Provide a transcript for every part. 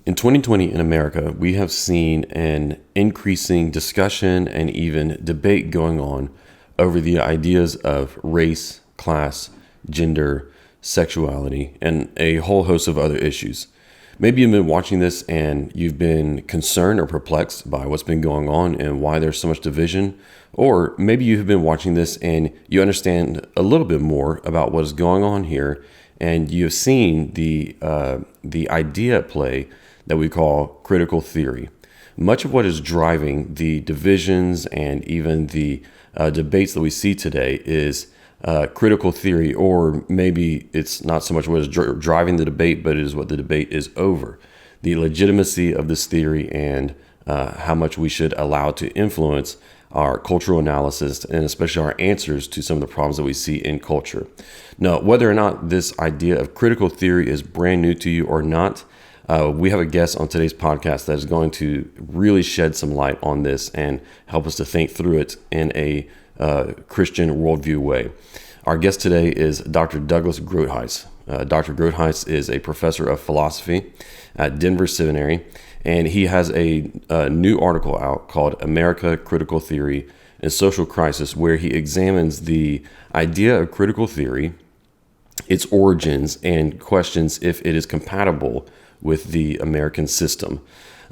In 2020 in America, we have seen an increasing discussion and even debate going on over the ideas of race, class, gender, sexuality, and a whole host of other issues. Maybe you've been watching this and you've been concerned or perplexed by what's been going on and why there's so much division. Or maybe you've been watching this and you understand a little bit more about what is going on here, and you've seen the idea at play that we call critical theory. Much of what is driving the divisions and even the debates that we see today is critical theory, or maybe it's not so much what is driving the debate, but it is what the debate is over. The legitimacy of this theory and how much we should allow to influence our cultural analysis and especially our answers to some of the problems that we see in culture. Now, whether or not this idea of critical theory is brand new to you or not, we have a guest on today's podcast that is going to really shed some light on this and help us to think through it in a Christian worldview way. Our guest today is Dr. Douglas Groothuis. Dr. Groothuis is a professor of philosophy at Denver Seminary, and he has a new article out called America, Critical Theory and Social Crisis, where he examines the idea of critical theory, its origins, and questions if it is compatible with the American system.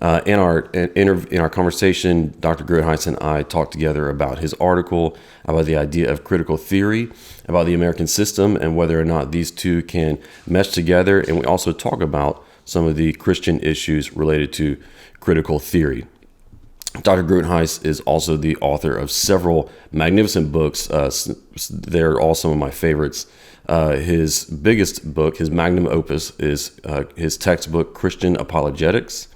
In our conversation, Dr. Groothuis and I talked together about his article, about the idea of critical theory, about the American system, and whether or not these two can mesh together. And we also talk about some of the Christian issues related to critical theory. Dr. Groothuis is also the author of several magnificent books. They're all some of my favorites. His biggest book, his magnum opus, is his textbook, Christian Apologetics.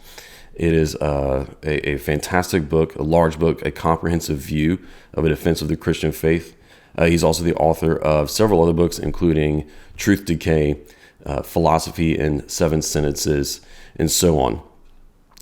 It is a fantastic book, a large book, a comprehensive view of a defense of the Christian faith. He's also the author of several other books, including Truth, Decay, Philosophy in 7 Sentences, and so on.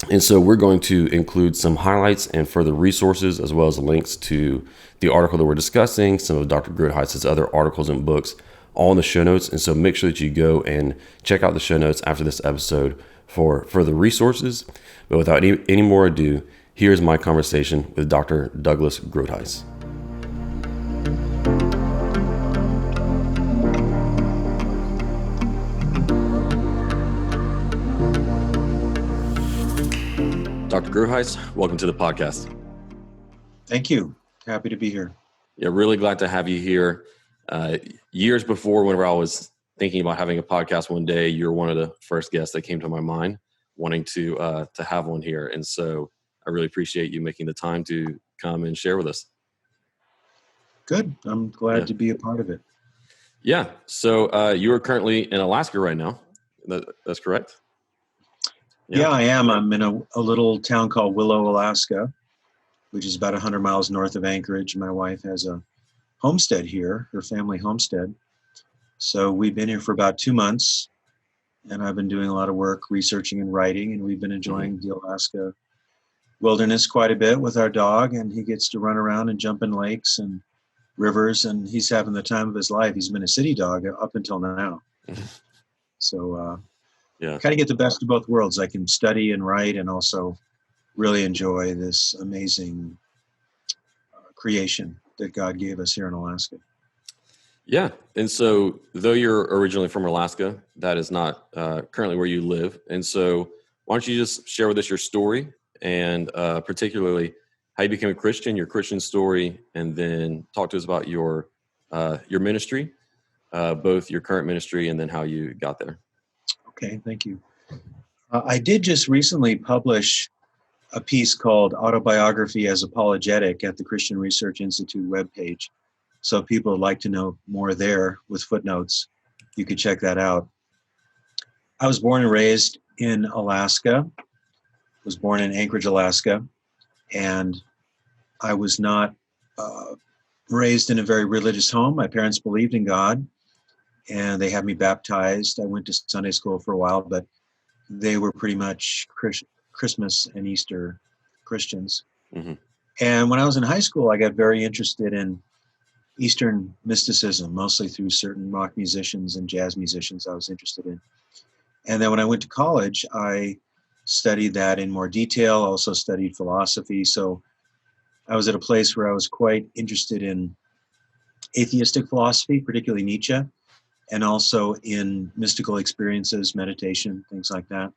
And so we're going to include some highlights and further resources, as well as links to the article that we're discussing, some of Dr. Groothuis' other articles and books, all in the show notes. And so make sure that you go and check out the show notes after this episode for further resources. But without any more ado, here's my conversation with Dr. Douglas Groothuis. Dr. Groothuis, welcome to the podcast. Thank you. Happy to be here. Yeah, really glad to have you here. Years before, whenever I was thinking about having a podcast one day, you're one of the first guests that came to my mind, wanting to have one here. And so I really appreciate you making the time to come and share with us. Good. I'm glad to be a part of it. Yeah. So you are currently in Alaska right now. That's correct? Yeah, I am. I'm in a little town called Willow, Alaska, which is about 100 miles north of Anchorage. My wife has a homestead here, her family homestead. So we've been here for about 2 months, and I've been doing a lot of work researching and writing, and we've been enjoying the Alaska wilderness quite a bit with our dog, and he gets to run around and jump in lakes and rivers, and he's having the time of his life. He's been a city dog up until now. So kind of get the best of both worlds. I can study and write and also really enjoy this amazing creation that God gave us here in Alaska. Yeah. And so though you're originally from Alaska, that is not currently where you live. And so why don't you just share with us your story and particularly how you became a Christian, your Christian story, and then talk to us about your ministry, both your current ministry and then how you got there. Okay, thank you. I did just recently publish a piece called Autobiography as Apologetic at the Christian Research Institute webpage. So if people would like to know more there with footnotes, you could check that out. I was born and raised in Alaska, was born in Anchorage, Alaska, and I was not raised in a very religious home. My parents believed in God, and they had me baptized. I went to Sunday school for a while, but they were pretty much Christmas and Easter Christians. Mm-hmm. And when I was in high school, I got very interested in Eastern mysticism, mostly through certain rock musicians and jazz musicians I was interested in. And then when I went to college, I studied that in more detail, also studied philosophy. So I was at a place where I was quite interested in atheistic philosophy, particularly Nietzsche, and also in mystical experiences, meditation, things like that.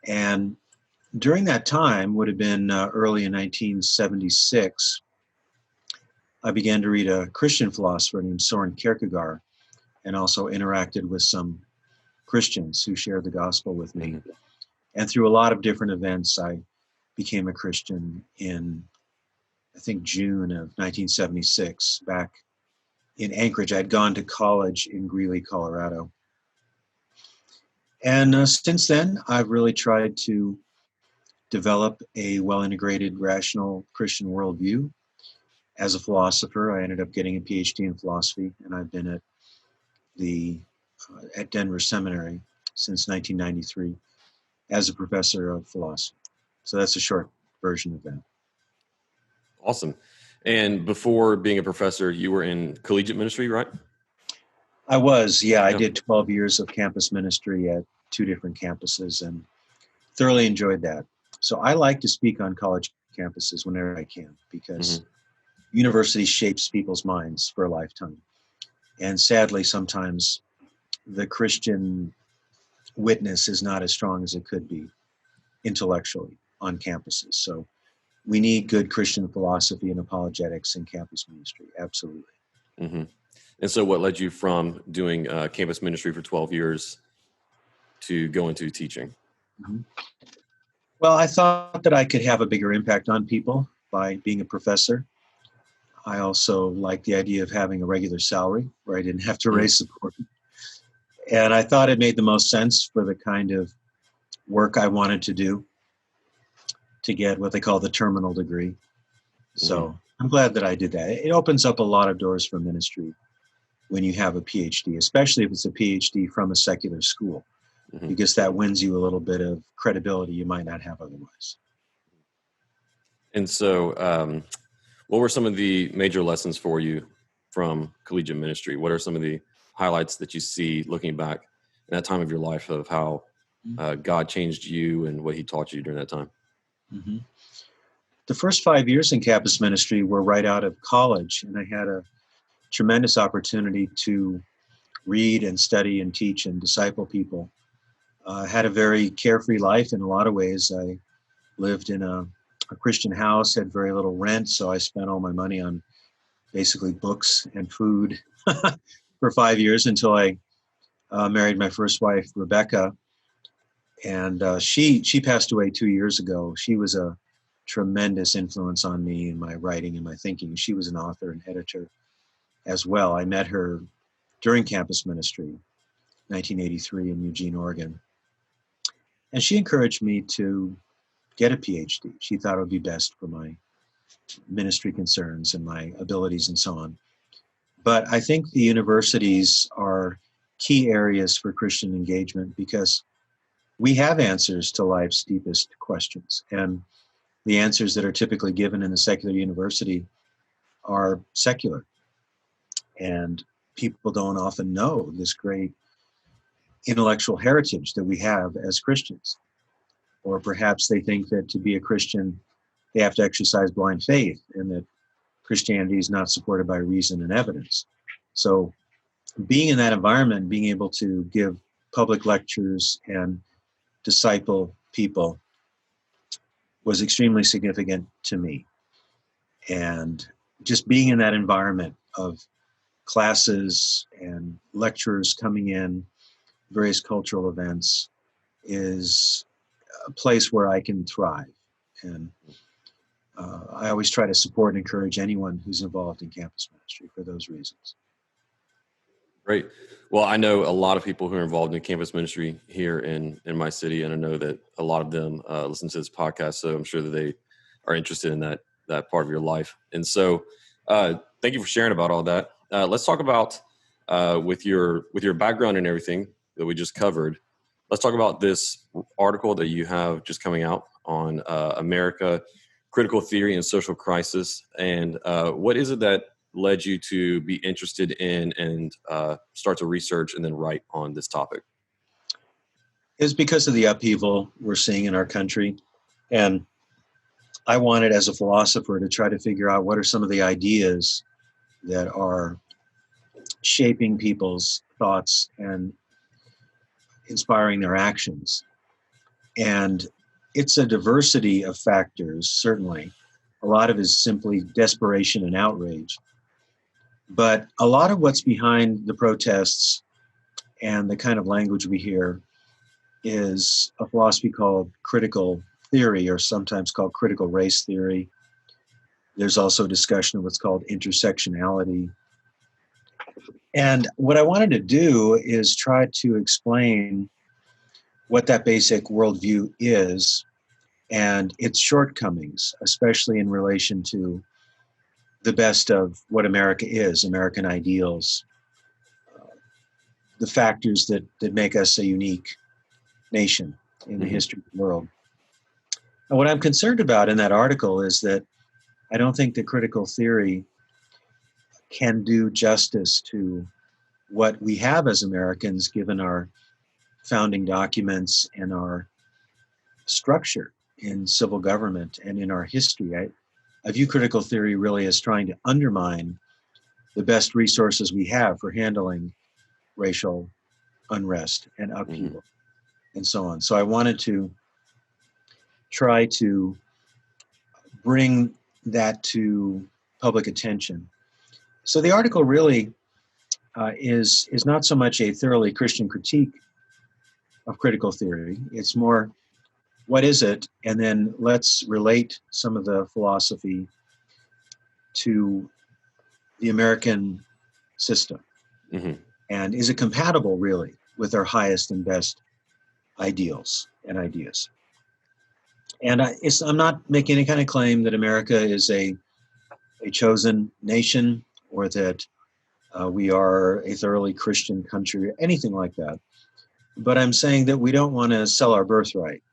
And during that time, would have been early in 1976, I began to read a Christian philosopher named Soren Kierkegaard, and also interacted with some Christians who shared the gospel with me. Mm-hmm. And through a lot of different events, I became a Christian in, I think, June of 1976, back in Anchorage. I'd gone to college in Greeley, Colorado. And since then, I've really tried to develop a well-integrated, rational Christian worldview. As a philosopher, I ended up getting a PhD in philosophy, and I've been at Denver Seminary since 1993 as a professor of philosophy. So that's a short version of that. Awesome. And before being a professor, you were in collegiate ministry, right? I was, yeah. I did 12 years of campus ministry at 2 different campuses and thoroughly enjoyed that. So I like to speak on college campuses whenever I can, because university shapes people's minds for a lifetime. And sadly, sometimes the Christian witness is not as strong as it could be intellectually on campuses. So we need good Christian philosophy and apologetics in campus ministry. Absolutely. Mm-hmm. And so what led you from doing campus ministry for 12 years to go into teaching? Mm-hmm. Well, I thought that I could have a bigger impact on people by being a professor. I also like the idea of having a regular salary where I didn't have to raise support. And I thought it made the most sense for the kind of work I wanted to do to get what they call the terminal degree. So I'm glad that I did that. It opens up a lot of doors for ministry when you have a PhD, especially if it's a PhD from a secular school, because that wins you a little bit of credibility you might not have otherwise. And so what were some of the major lessons for you from collegiate ministry? What are some of the highlights that you see looking back in that time of your life of how God changed you and what he taught you during that time? Mm-hmm. The first 5 years in campus ministry were right out of college, and I had a tremendous opportunity to read and study and teach and disciple people. I had a very carefree life in a lot of ways. I lived in a Christian house, had very little rent, so I spent all my money on basically books and food for 5 years until I married my first wife, Rebecca. And she passed away 2 years ago. She was a tremendous influence on me in my writing and my thinking. She was an author and editor as well. I met her during campus ministry, 1983 in Eugene, Oregon. And she encouraged me to get a PhD. She thought it would be best for my ministry concerns and my abilities and so on. But I think the universities are key areas for Christian engagement because we have answers to life's deepest questions. And the answers that are typically given in a secular university are secular. And people don't often know this great intellectual heritage that we have as Christians. Or perhaps they think that to be a Christian, they have to exercise blind faith and that Christianity is not supported by reason and evidence. So being in that environment, being able to give public lectures and disciple people was extremely significant to me. And just being in that environment of classes and lecturers coming in, various cultural events, is a place where I can thrive. And I always try to support and encourage anyone who's involved in campus ministry for those reasons. Great. Well, I know a lot of people who are involved in campus ministry here in my city, and I know that a lot of them listen to this podcast, so I'm sure that they are interested in that part of your life. And so thank you for sharing about all that. Let's talk about with your background and everything that we just covered. Let's talk about this article that you have just coming out on America, Critical Theory and Social Crisis. And what is it that led you to be interested in and start to research and then write on this topic? is because of the upheaval we're seeing in our country. And I wanted, as a philosopher, to try to figure out what are some of the ideas that are shaping people's thoughts and inspiring their actions. And it's a diversity of factors, certainly. A lot of it is simply desperation and outrage. But a lot of what's behind the protests and the kind of language we hear is a philosophy called critical theory, or sometimes called critical race theory. There's also a discussion of what's called intersectionality. And what I wanted to do is try to explain what that basic worldview is and its shortcomings, especially in relation to the best of what America is, American ideals, the factors that make us a unique nation in the history of the world. And what I'm concerned about in that article is that I don't think that critical theory can do justice to what we have as Americans, given our founding documents and our structure in civil government and in our history. I view critical theory really as trying to undermine the best resources we have for handling racial unrest and upheaval and so on. So I wanted to try to bring that to public attention. So the article really is not so much a thoroughly Christian critique of critical theory. It's more, what is it? And then let's relate some of the philosophy to the American system. And is it compatible really with our highest and best ideals and ideas? And I'm not making any kind of claim that America is a chosen nation, or that we are a thoroughly Christian country, or anything like that. But I'm saying that we don't want to sell our birthright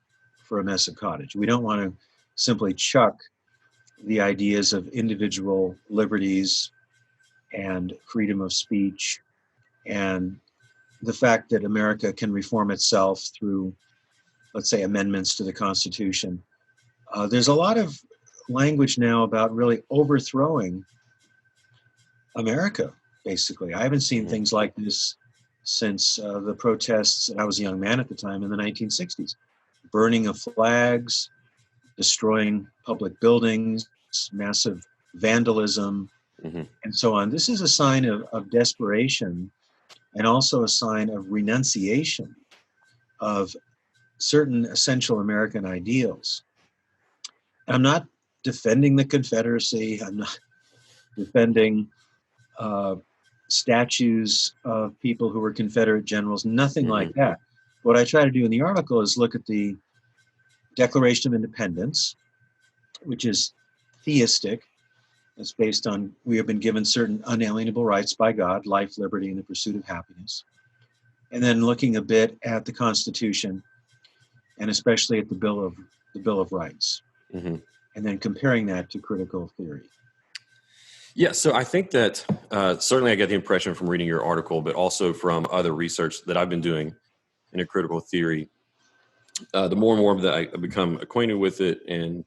for a mess of cottage. We don't want to simply chuck the ideas of individual liberties and freedom of speech and the fact that America can reform itself through, let's say, amendments to the Constitution. There's a lot of language now about really overthrowing America, basically. I haven't seen things like this since the protests, and I was a young man at the time, in the 1960s. Burning of flags, destroying public buildings, massive vandalism, and so on. This is a sign of desperation, and also a sign of renunciation of certain essential American ideals. I'm not defending the Confederacy. I'm not defending statues of people who were Confederate generals, nothing like that. What I try to do in the article is look at the Declaration of Independence, which is theistic. It's based on, we have been given certain unalienable rights by God, life, liberty, and the pursuit of happiness. And then looking a bit at the Constitution, and especially at the Bill of Rights, and then comparing that to critical theory. Yeah, so I think that certainly I get the impression from reading your article, but also from other research that I've been doing in a critical theory, the more and more that I become acquainted with it and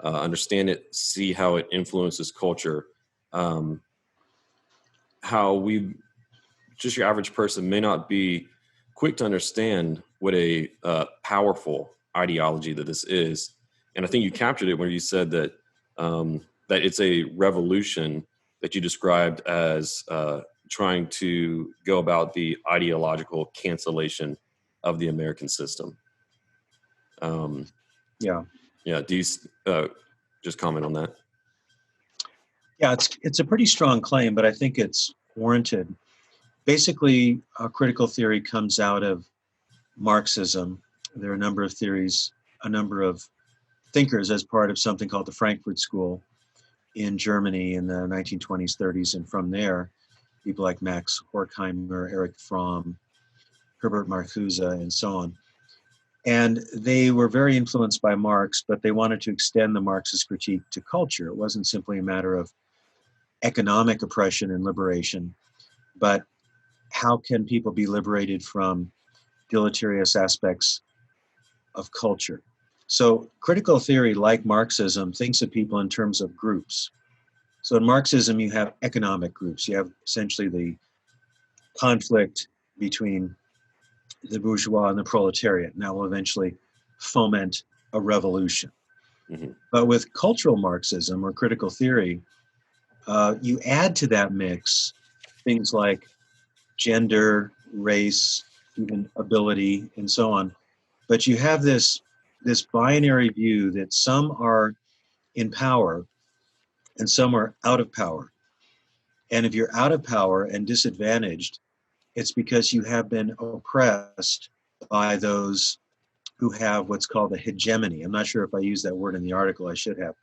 understand it, see how it influences culture, how just your average person may not be quick to understand what a powerful ideology that this is. And I think you captured it when you said that that it's a revolution that you described as trying to go about the ideological cancellation of the American system. Yeah. Do you just comment on that? Yeah, it's a pretty strong claim, but I think it's warranted. Basically, critical theory comes out of Marxism. There are a number of theories, a number of thinkers as part of something called the Frankfurt School in Germany in the 1920s, 30s, and from there, people like Max Horkheimer, Erich Fromm, Herbert Marcuse, and so on. And they were very influenced by Marx, but they wanted to extend the Marxist critique to culture. It wasn't simply a matter of economic oppression and liberation, but how can people be liberated from deleterious aspects of culture. So critical theory, like Marxism, thinks of people in terms of groups. So in Marxism, you have economic groups. You have essentially the conflict between the bourgeois and the proletariat, and that will eventually foment a revolution. Mm-hmm. But with cultural Marxism or critical theory, you add to that mix things like gender, race, even ability, and so on. But you have this binary view that some are in power and some are out of power. And if you're out of power and disadvantaged, it's because you have been oppressed by those who have what's called a hegemony. I'm not sure if I used that word in the article, I should have.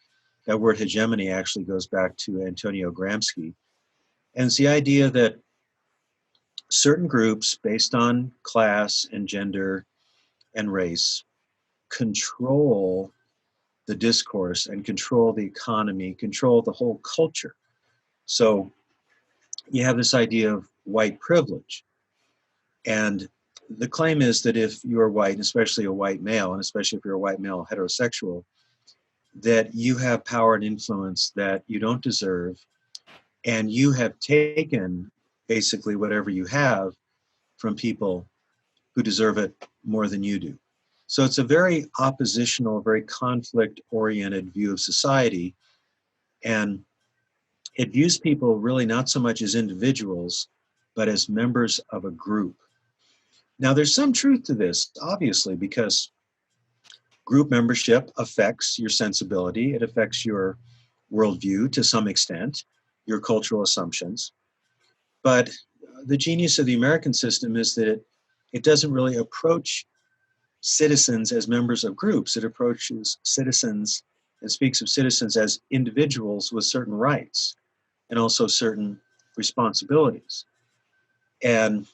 That word hegemony actually goes back to Antonio Gramsci. And it's the idea that certain groups, based on class and gender and race, control the discourse and control the economy, control the whole culture. So you have this idea of white privilege. And the claim is that if you're white, and especially a white male, and especially if you're a white male heterosexual, that you have power and influence that you don't deserve, and you have taken basically whatever you have from people who deserve it more than you do. So it's a very oppositional, very conflict-oriented view of society, and it views people really not so much as individuals, but as members of a group. Now, there's some truth to this, obviously, because group membership affects your sensibility, it affects your worldview to some extent, your cultural assumptions. But the genius of the American system is that it doesn't really approach citizens as members of groups. It approaches citizens and speaks of citizens as individuals with certain rights and also certain responsibilities. And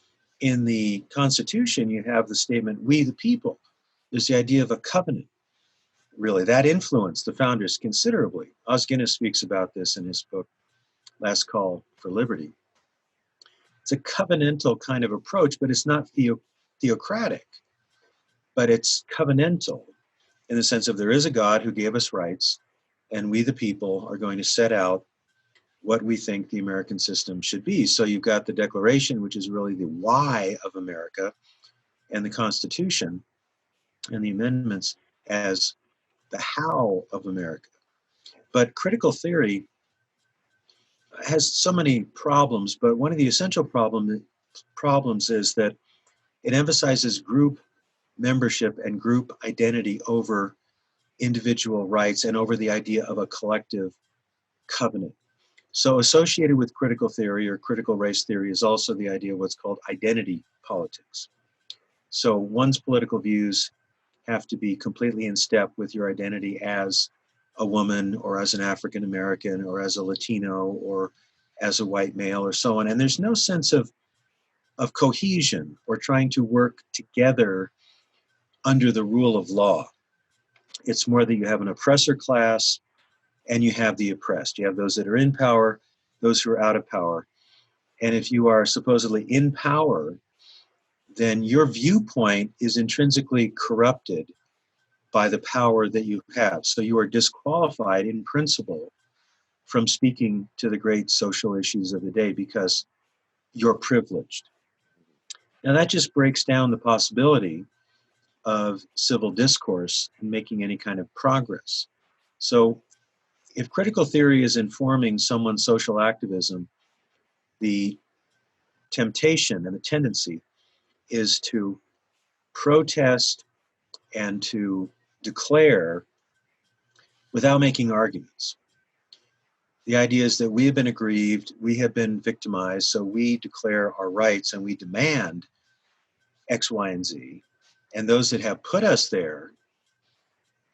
in the Constitution, you have the statement, we the people. There's the idea of a covenant, really. That influenced the founders considerably. Os Guinness speaks about this in his book, Last Call for Liberty. It's a covenantal kind of approach, but it's not theocratic, but it's covenantal in the sense of there is a God who gave us rights, and we the people are going to set out what we think the American system should be. So you've got the Declaration, which is really the why of America, and the Constitution and the amendments as the how of America. But critical theory has so many problems, but one of the essential problems is that it emphasizes group membership and group identity over individual rights and over the idea of a collective covenant. So associated with critical theory or critical race theory is also the idea of what's called identity politics. So one's political views have to be completely in step with your identity as a woman or as an African American or as a Latino or as a white male or so on. And there's no sense of cohesion or trying to work together under the rule of law. It's more that you have an oppressor class and you have the oppressed. You have those that are in power, those who are out of power. And if you are supposedly in power, then your viewpoint is intrinsically corrupted by the power that you have. So you are disqualified in principle from speaking to the great social issues of the day because you're privileged. Now that just breaks down the possibility of civil discourse and making any kind of progress. So if critical theory is informing someone's social activism, the temptation and the tendency is to protest and to declare without making arguments. The idea is that we have been aggrieved, we have been victimized, so we declare our rights and we demand X, Y, and Z. And those that have put us there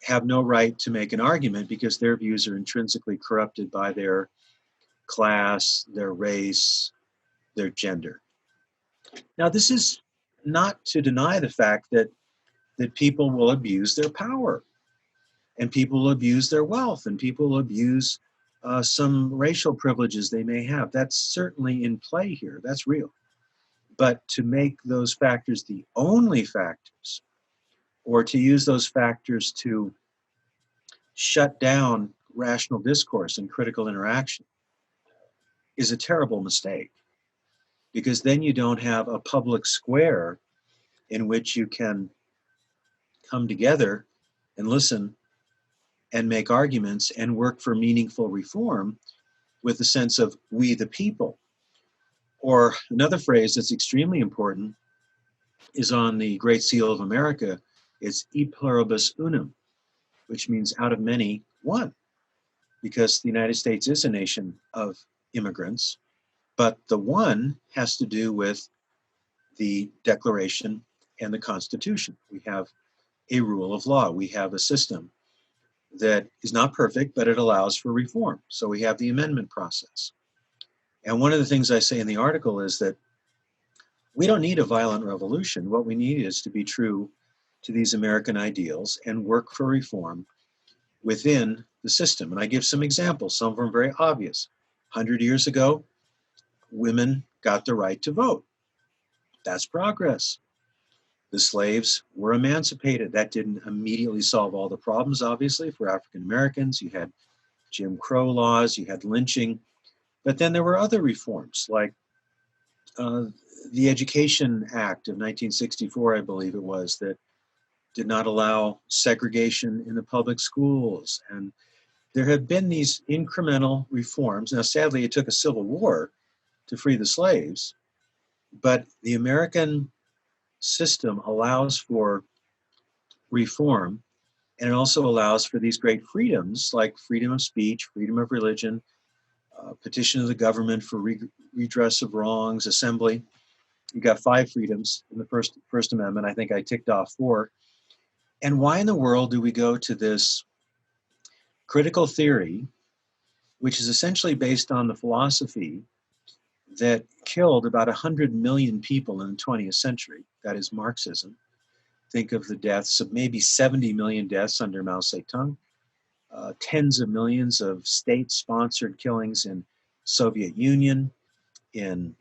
have no right to make an argument because their views are intrinsically corrupted by their class, their race, their gender. Now, this is not to deny the fact that people will abuse their power and people will abuse their wealth and people will abuse some racial privileges they may have. That's certainly in play here. That's real. But to make those factors the only factors, or to use those factors to shut down rational discourse and critical interaction, is a terrible mistake, because then you don't have a public square in which you can come together and listen and make arguments and work for meaningful reform with the sense of we the people. Or another phrase that's extremely important is on the Great Seal of America. It's e pluribus unum, which means out of many, one, because the United States is a nation of immigrants, but the one has to do with the Declaration and the Constitution. We have a rule of law. We have a system that is not perfect, but it allows for reform. So we have the amendment process. And one of the things I say in the article is that we don't need a violent revolution. What we need is to be true to these American ideals and work for reform within the system. And I give some examples. Some of them are very obvious. 100 years ago, women got the right to vote. That's progress. The slaves were emancipated. That didn't immediately solve all the problems, obviously, for African Americans. You had Jim Crow laws, you had lynching. But then there were other reforms, like the Education Act of 1964, I believe it was, that did not allow segregation in the public schools. And there have been these incremental reforms. Now, sadly, it took a civil war to free the slaves, but the American system allows for reform, and it also allows for these great freedoms like freedom of speech, freedom of religion, petition of the government for redress of wrongs, assembly. You got 5 freedoms in the First Amendment. I think I ticked off 4. And why in the world do we go to this critical theory, which is essentially based on the philosophy that killed about 100 million people in the 20th century? That is Marxism. Think of the deaths of maybe 70 million deaths under Mao Zedong, tens of millions of state-sponsored killings in Soviet Union, in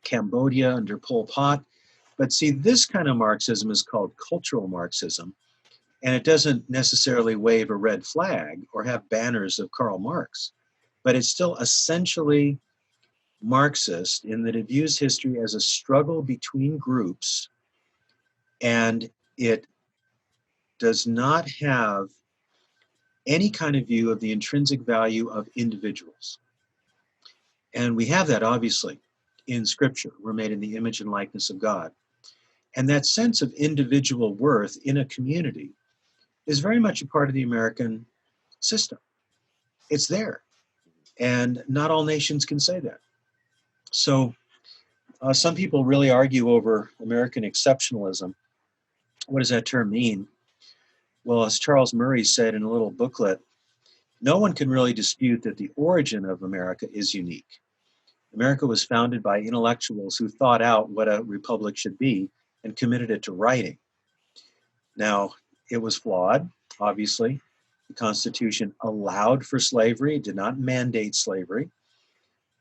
Cambodia under Pol Pot. But see, this kind of Marxism is called cultural Marxism, and it doesn't necessarily wave a red flag or have banners of Karl Marx, but it's still essentially Marxist in that it views history as a struggle between groups, and it does not have any kind of view of the intrinsic value of individuals. And we have that, obviously, in Scripture. We're made in the image and likeness of God. And that sense of individual worth in a community is very much a part of the American system. It's there. And not all nations can say that. So some people really argue over American exceptionalism. What does that term mean? Well, as Charles Murray said in a little booklet, no one can really dispute that the origin of America is unique. America was founded by intellectuals who thought out what a republic should be and committed it to writing. Now, it was flawed, obviously. The Constitution allowed for slavery, did not mandate slavery.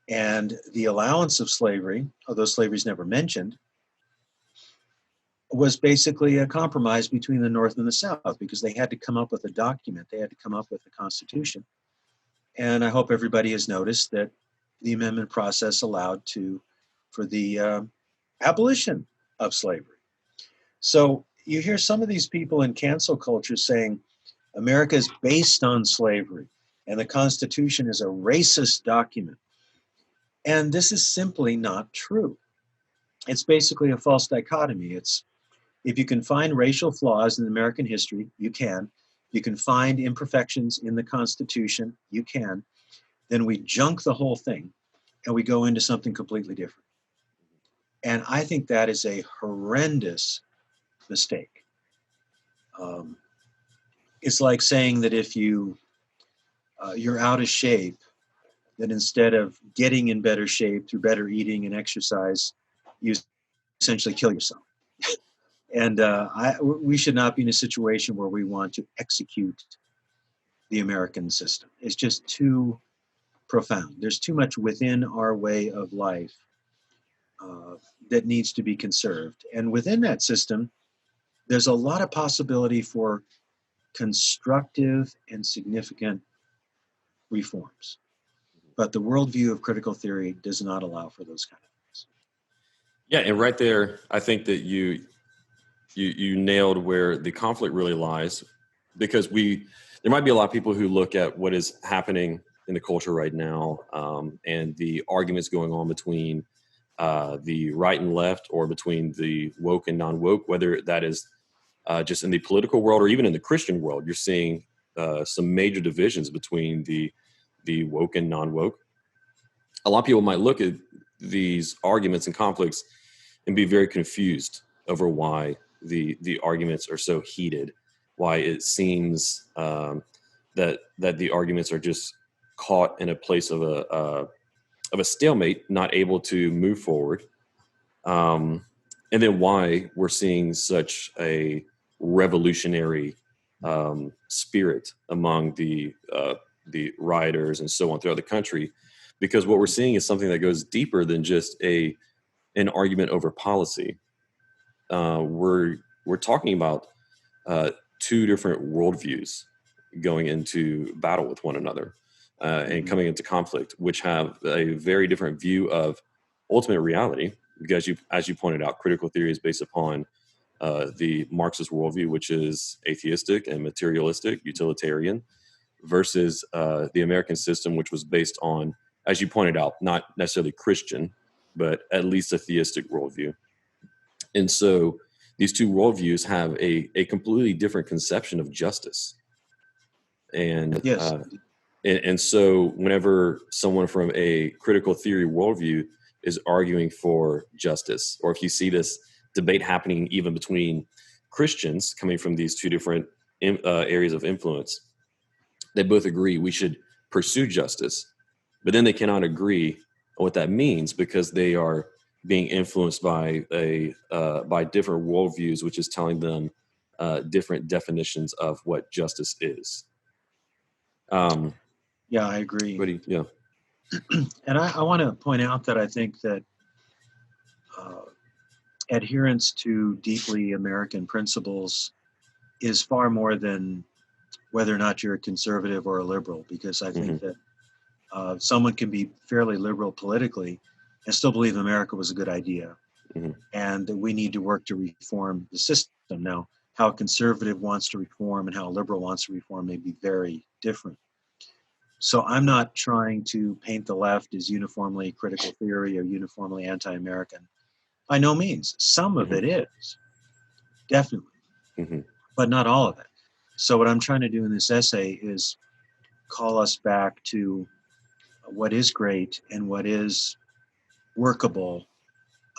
And the allowance of slavery, although slavery is never mentioned, was basically a compromise between the North and the South, because they had to come up with a document. They had to come up with a Constitution. And I hope everybody has noticed that the amendment process allowed for the abolition of slavery. So you hear some of these people in cancel culture saying America is based on slavery and the Constitution is a racist document. And this is simply not true. It's basically a false dichotomy. It's, if you can find racial flaws in American history, you can. You can find imperfections in the Constitution, you can. Then we junk the whole thing and we go into something completely different. And I think that is a horrendous mistake. It's like saying that if you're out of shape, that instead of getting in better shape through better eating and exercise, you essentially kill yourself. And we should not be in a situation where we want to execute the American system. It's just too profound. There's too much within our way of life that needs to be conserved. And within that system, there's a lot of possibility for constructive and significant reforms. But the worldview of critical theory does not allow for those kind of things. Yeah, and right there, I think that you nailed where the conflict really lies, because there might be a lot of people who look at what is happening in the culture right now, and the arguments going on between the right and left, or between the woke and non-woke, whether that is just in the political world or even in the Christian world. You're seeing some major divisions between the woke and non-woke. A lot of people might look at these arguments and conflicts and be very confused over why the arguments are so heated, why it seems that the arguments are just caught in a place of a stalemate, not able to move forward, and then why we're seeing such a revolutionary spirit among the rioters and so on throughout the country, because what we're seeing is something that goes deeper than just an argument over policy. We're talking about two different worldviews going into battle with one another, and coming into conflict, which have a very different view of ultimate reality. Because as you pointed out, critical theory is based upon the Marxist worldview, which is atheistic and materialistic, utilitarian, versus the American system, which was based on, as you pointed out, not necessarily Christian, but at least a theistic worldview. And so these two worldviews have a completely different conception of justice. And Yes. And so whenever someone from a critical theory worldview is arguing for justice, or if you see this debate happening even between Christians coming from these two different areas of influence, they both agree we should pursue justice, but then they cannot agree on what that means, because they are being influenced by by different worldviews, which is telling them different definitions of what justice is. Yeah, I agree. Yeah. And I want to point out that I think that adherence to deeply American principles is far more than whether or not you're a conservative or a liberal, because I think that someone can be fairly liberal politically and still believe America was a good idea, and that we need to work to reform the system. Now, how a conservative wants to reform and how a liberal wants to reform may be very different. So I'm not trying to paint the left as uniformly critical theory or uniformly anti-American. By no means. Some of it is, definitely, but not all of it. So what I'm trying to do in this essay is call us back to what is great and what is workable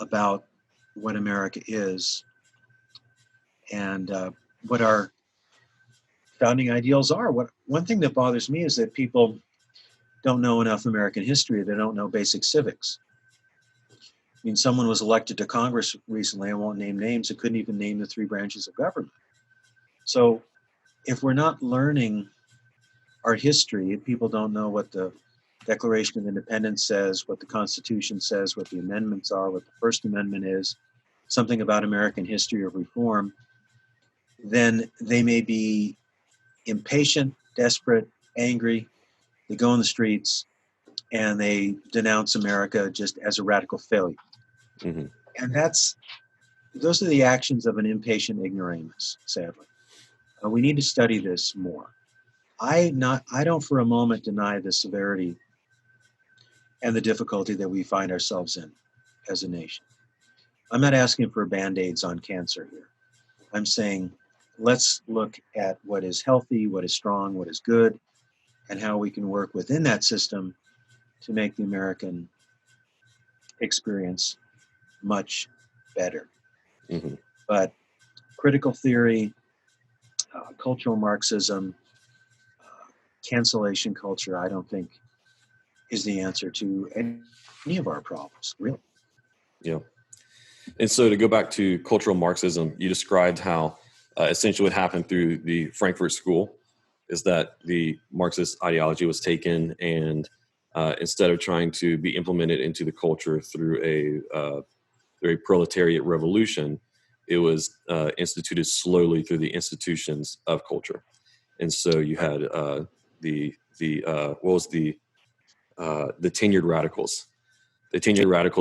about what America is, and what our founding ideals are. One thing that bothers me is that people don't know enough American history. They don't know basic civics. I mean, someone was elected to Congress recently, I won't name names, that couldn't even name the three branches of government. So if we're not learning our history, if people don't know what the Declaration of Independence says, what the Constitution says, what the amendments are, what the First Amendment is, something about American history of reform, then they may be impatient, desperate, angry. They go on the streets and they denounce America just as a radical failure. And those are the actions of an impatient ignoramus, sadly. We need to study this more. I don't for a moment deny the severity and the difficulty that we find ourselves in as a nation. I'm not asking for Band-Aids on cancer here. I'm saying let's look at what is healthy, what is strong, what is good, and how we can work within that system to make the American experience much better. But critical theory, cultural Marxism, cancellation culture, I don't think is the answer to any of our problems, really. Yeah. And so to go back to cultural Marxism, you described how essentially what happened through the Frankfurt School is that the Marxist ideology was taken and instead of trying to be implemented into the culture through a proletariat revolution. It was instituted slowly through the institutions of culture. And so you had the tenured radicals,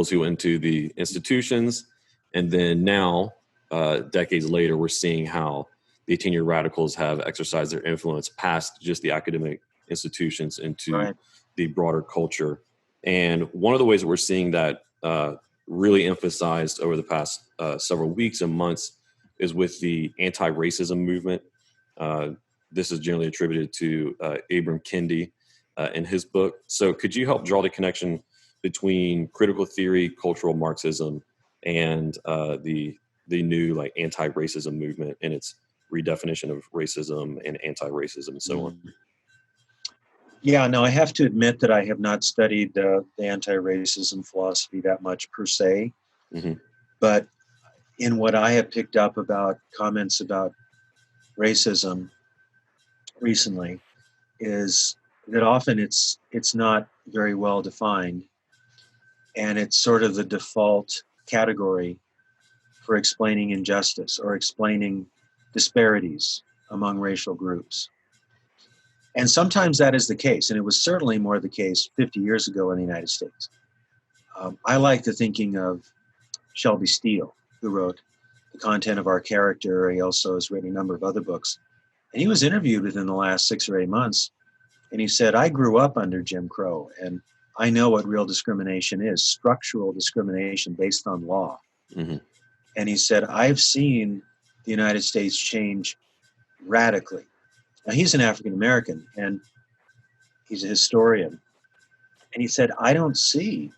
who went into the institutions, and then now, decades later, we're seeing how the tenured radicals have exercised their influence past just the academic institutions into Right. the broader culture. And one of the ways that we're seeing that really emphasized over the past several weeks and months is with the anti-racism movement. This is generally attributed to Abram Kendi in his book. So could you help draw the connection between critical theory, cultural Marxism, and the new like anti-racism movement and its redefinition of racism and anti-racism and so on? Yeah, no, I have to admit that I have not studied the anti-racism philosophy that much per se, Mm-hmm. but in what I have picked up about comments about racism recently is that often it's not very well defined, and it's sort of the default category for explaining injustice or explaining disparities among racial groups. And sometimes that is the case, and it was certainly more the case 50 years ago in the United States. I like the thinking of Shelby Steele, who wrote The Content of Our Character. He also has written a number of other books. And he was interviewed within the last 6 or 8 months, and he said, I grew up under Jim Crow, and I know what real discrimination is, structural discrimination based on law. Mm-hmm. And he said, I've seen the United States change radically. Now, he's an African American, and he's a historian. And he said, I don't see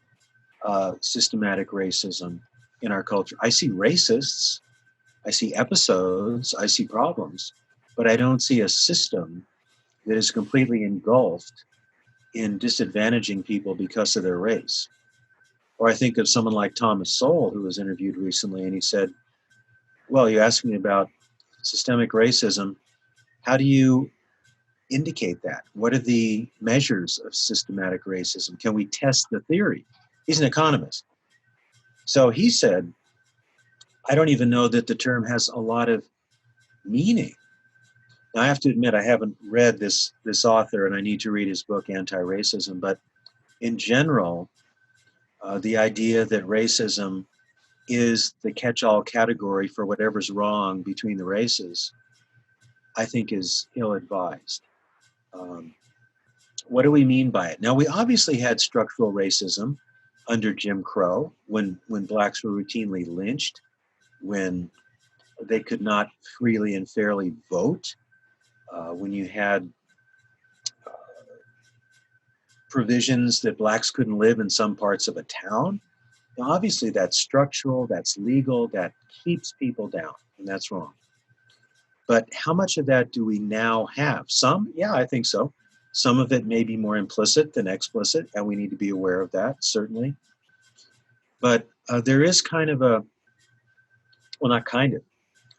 systematic racism in our culture. I see racists, I see episodes, I see problems, but I don't see a system that is completely engulfed in disadvantaging people because of their race. Or I think of someone like Thomas Sowell, who was interviewed recently, and he said, well, you asked me about systemic racism. How do you indicate that? What are the measures of systematic racism? Can we test the theory? He's an economist. So he said, I don't even know that the term has a lot of meaning. Now, I have to admit, I haven't read this author, and I need to read his book, Anti-Racism. But in general, the idea that racism is the catch-all category for whatever's wrong between the races, I think is ill-advised. What do we mean by it? Now, we obviously had structural racism under Jim Crow when blacks were routinely lynched, when they could not freely and fairly vote, when you had provisions that blacks couldn't live in some parts of a town. Now, obviously, that's structural, that's legal, that keeps people down, and that's wrong. But how much of that do we now have? Some, yeah, I think so. Some of it may be more implicit than explicit, and we need to be aware of that, certainly. But there is kind of a, well, not kind of,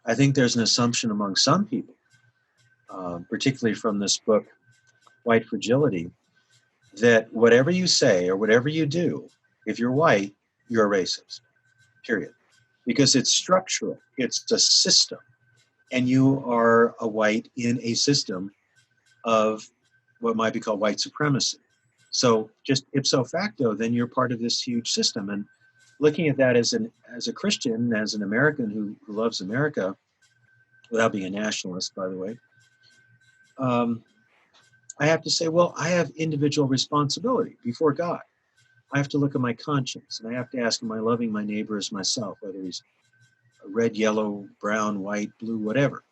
I think there's an assumption among some people, particularly from this book, White Fragility, that whatever you say or whatever you do, if you're white, you're a racist, period. Because it's structural, it's a system, and you are a white in a system of what might be called white supremacy. So just ipso facto, then you're part of this huge system. And looking at that as a Christian, as an American who loves America, without being a nationalist, by the way, I have to say, well, I have individual responsibility before God. I have to look at my conscience, and I have to ask, am I loving my neighbor as myself, whether he's red, yellow, brown, white, blue, whatever.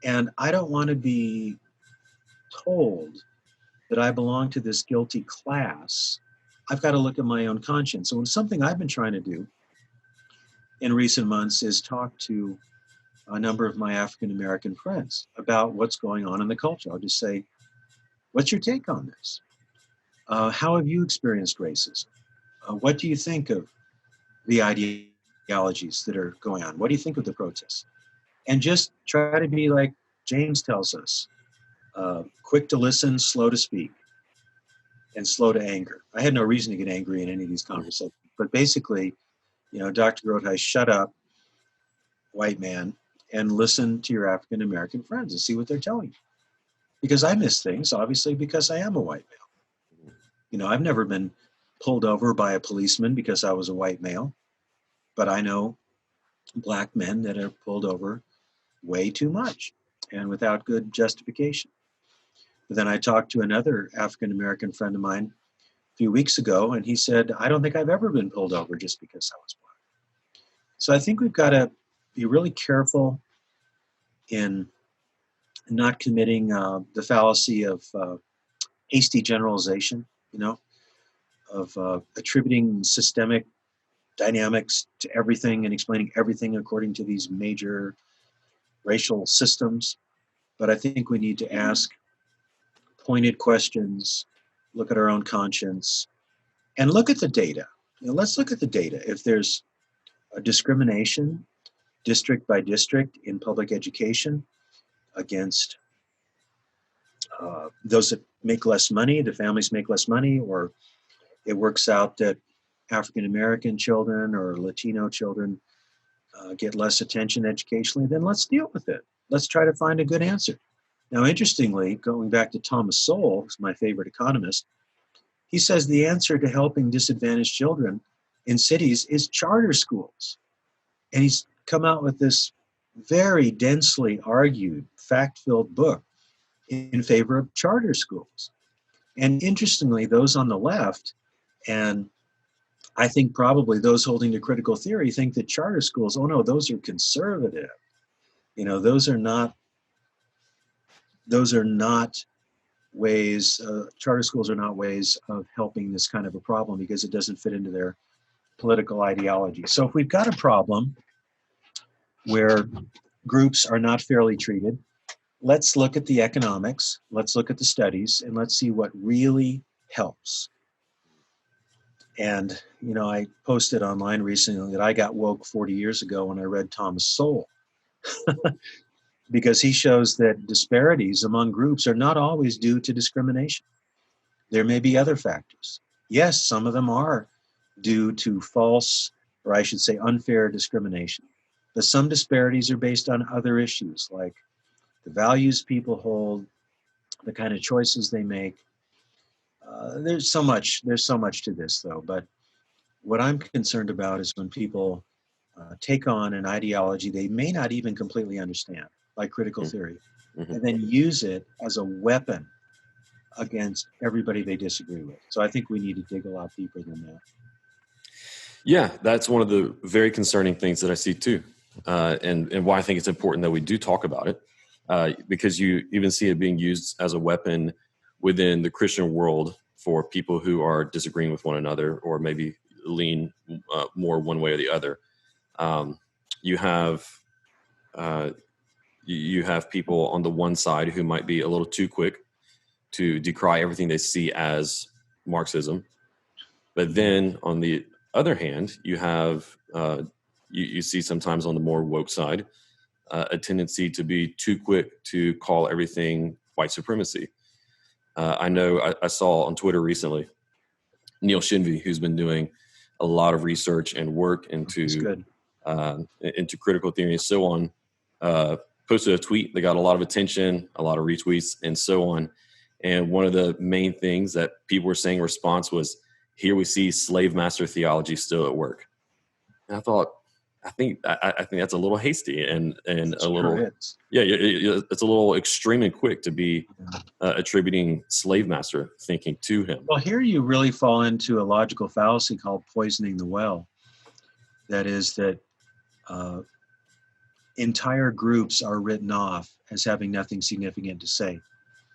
And I don't want to be told that I belong to this guilty class. I've got to look at my own conscience. So something I've been trying to do in recent months is talk to a number of my African American friends about what's going on in the culture. I'll just say, what's your take on this? How have you experienced racism? What do you think of the ideologies that are going on? What do you think of the protests? And just try to be like James tells us, quick to listen, slow to speak. and slow to anger. I had no reason to get angry in any of these conversations. But basically, Dr. Groothuis, shut up, white man, and listen to your African American friends and see what they're telling you. Because I miss things, obviously, because I am a white male. I've never been pulled over by a policeman because I was a white male, but I know black men that are pulled over way too much and without good justification. But then I talked to another African American friend of mine a few weeks ago, and he said, I don't think I've ever been pulled over just because I was black. So I think we've got to be really careful in not committing the fallacy of hasty generalization, of attributing systemic dynamics to everything and explaining everything according to these major racial systems. But I think we need to ask pointed questions, look at our own conscience, and look at the data. Let's look at the data. If there's a discrimination district by district in public education against those that make less money, the families make less money, or it works out that African American children or Latino children get less attention educationally, then let's deal with it. Let's try to find a good answer. Now, interestingly, going back to Thomas Sowell, who's my favorite economist, he says the answer to helping disadvantaged children in cities is charter schools. And he's come out with this very densely argued, fact-filled book in favor of charter schools. And interestingly, those on the left, and I think probably those holding to critical theory, think that charter schools, oh no, those are conservative. Those are not ways, charter schools are not ways of helping this kind of a problem because it doesn't fit into their political ideology. So if we've got a problem where groups are not fairly treated, let's look at the economics, let's look at the studies, and let's see what really helps. And, I posted online recently that I got woke 40 years ago when I read Thomas Sowell, because he shows that disparities among groups are not always due to discrimination. There may be other factors. Yes, some of them are due to false, or I should say unfair discrimination. But some disparities are based on other issues, like the values people hold, the kind of choices they make. There's so much to this, though. But what I'm concerned about is when people take on an ideology they may not even completely understand, like critical theory, and then use it as a weapon against everybody they disagree with. So I think we need to dig a lot deeper than that. Yeah, that's one of the very concerning things that I see too, and why I think it's important that we do talk about it, because you even see it being used as a weapon within the Christian world for people who are disagreeing with one another or maybe lean more one way or the other. You have people on the one side who might be a little too quick to decry everything they see as Marxism, but then on the other hand, you have you see sometimes on the more woke side a tendency to be too quick to call everything white supremacy. I know I saw on Twitter recently Neil Shinvey, who's been doing a lot of research and work into critical theory and so on, posted a tweet that got a lot of attention, a lot of retweets, and so on. And one of the main things that people were saying in response was, "Here we see slave master theology still at work." And I think that's a little hasty and a little, it's a little extreme and quick to be attributing slave master thinking to him. Well, here you really fall into a logical fallacy called poisoning the well. That is that entire groups are written off as having nothing significant to say.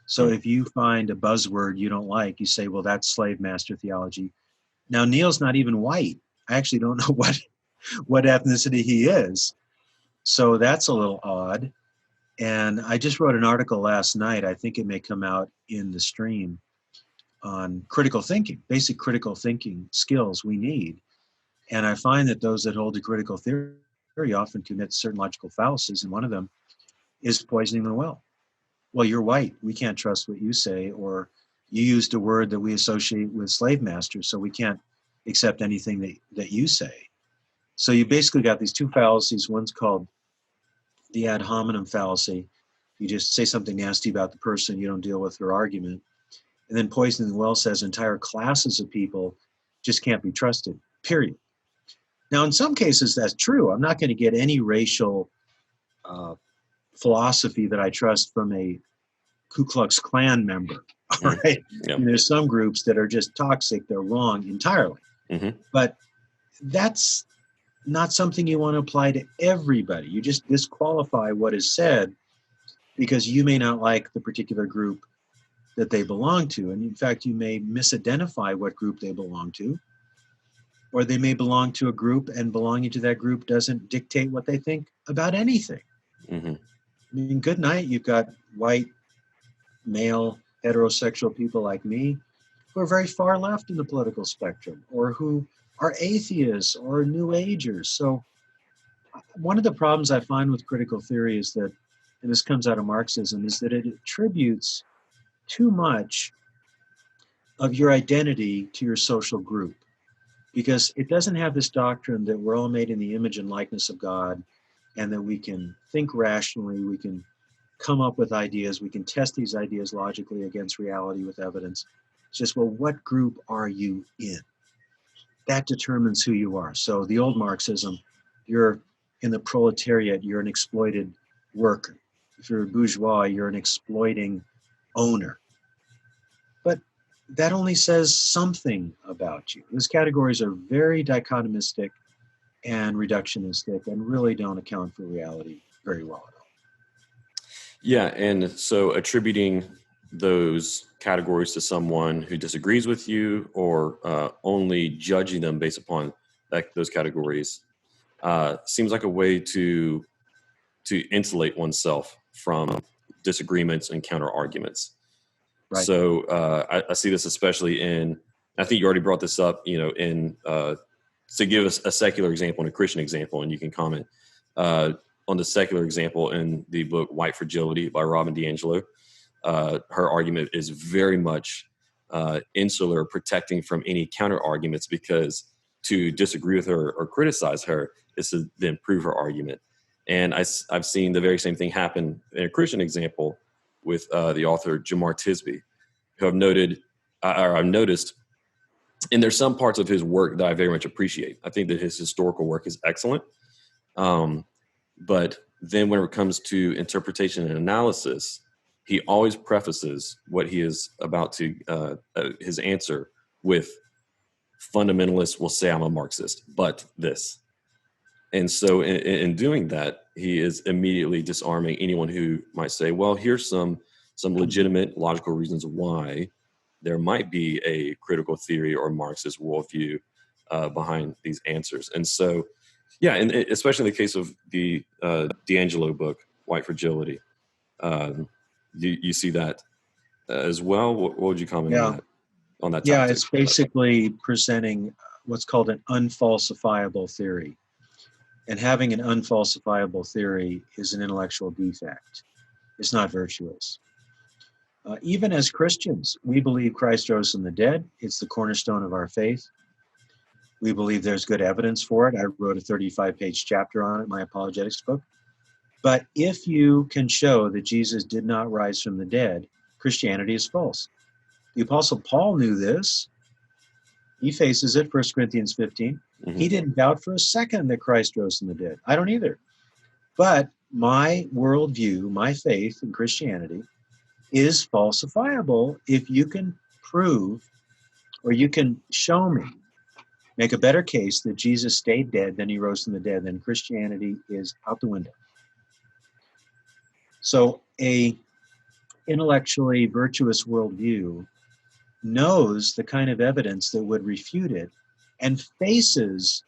So if you find a buzzword you don't like, you say, well, that's slave master theology. Now, Neil's not even white. I actually don't know what ethnicity he is. So that's a little odd. And I just wrote an article last night, I think it may come out in the stream, on critical thinking, basic critical thinking skills we need. And I find that those that hold to critical theory often commit certain logical fallacies, and one of them is poisoning the well. Well, you're white. We can't trust what you say, or You used a word that we associate with slave masters, so we can't accept anything that you say. So you basically got these two fallacies. One's called the ad hominem fallacy. You just say something nasty about the person, you don't deal with their argument. And then poisoning the well says entire classes of people just can't be trusted, period. Now, in some cases, that's true. I'm not going to get any racial philosophy that I trust from a Ku Klux Klan member. All right. Yep. And there's some groups that are just toxic, they're wrong entirely. But that's not something you want to apply to everybody. You just disqualify what is said because you may not like the particular group that they belong to. And in fact, you may misidentify what group they belong to, or they may belong to a group and belonging to that group doesn't dictate what they think about anything. I mean, good night. You've got white, male, heterosexual people like me who are very far left in the political spectrum, or who are atheists or New Agers. So one of the problems I find with critical theory is that, and this comes out of Marxism, is that it attributes too much of your identity to your social group, because it doesn't have this doctrine that we're all made in the image and likeness of God, and that we can think rationally, we can come up with ideas, we can test these ideas logically against reality with evidence. It's just, well, what group are you in? That determines who you are. So the old Marxism, you're in the proletariat, you're an exploited worker. If you're a bourgeois, you're an exploiting owner. But that only says something about you. Those categories are very dichotomistic and reductionistic and really don't account for reality very well at all. Yeah, and so attributing those categories to someone who disagrees with you, or only judging them based upon those categories, seems like a way to insulate oneself from disagreements and counter arguments. Right. So I see this especially in, I think you already brought this up, in to give us a secular example and a Christian example, and you can comment on the secular example in the book White Fragility by Robin DiAngelo. Her argument is very much insular, protecting from any counter arguments, because to disagree with her or criticize her is to then prove her argument. And I've seen the very same thing happen in a Christian example with the author Jamar Tisby, who I've noticed, and there's some parts of his work that I very much appreciate. I think that his historical work is excellent. But then when it comes to interpretation and analysis, he always prefaces what he is about to, his answer with, fundamentalists will say I'm a Marxist, but this. And so in doing that, he is immediately disarming anyone who might say, well, here's some legitimate logical reasons why there might be a critical theory or Marxist worldview behind these answers. And so, yeah, and especially in the case of the DiAngelo book, White Fragility, you see that as well. What would you comment on that topic? Yeah, it's basically presenting what's called an unfalsifiable theory. And having an unfalsifiable theory is an intellectual defect. It's not virtuous. Even as Christians, we believe Christ rose from the dead. It's the cornerstone of our faith. We believe there's good evidence for it. I wrote a 35-page chapter on it in my apologetics book. But if you can show that Jesus did not rise from the dead, Christianity is false. The Apostle Paul knew this. He faces it, 1 Corinthians 15. Mm-hmm. He didn't doubt for a second that Christ rose from the dead. I don't either. But my worldview, my faith in Christianity, is falsifiable if you can prove, or you can show me, make a better case that Jesus stayed dead, then he rose from the dead, then Christianity is out the window. So a intellectually virtuous worldview knows the kind of evidence that would refute it and faces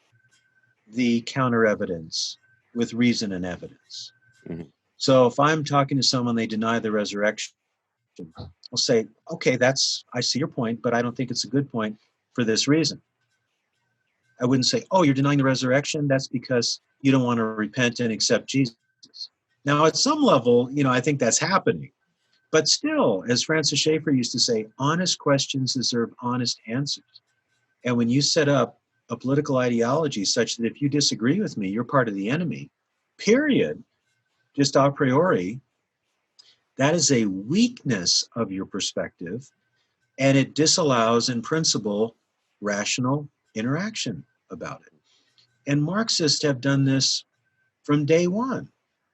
the counter evidence with reason and evidence. Mm-hmm. So if I'm talking to someone, they deny the resurrection, I'll say, okay, I see your point, but I don't think it's a good point for this reason. I wouldn't say, oh, you're denying the resurrection. That's because you don't want to repent and accept Jesus. Now, at some level, I think that's happening. But still, as Francis Schaeffer used to say, honest questions deserve honest answers. And when you set up a political ideology such that if you disagree with me, you're part of the enemy, period, just a priori, that is a weakness of your perspective, and it disallows, in principle, rational interaction about it. And Marxists have done this from day one.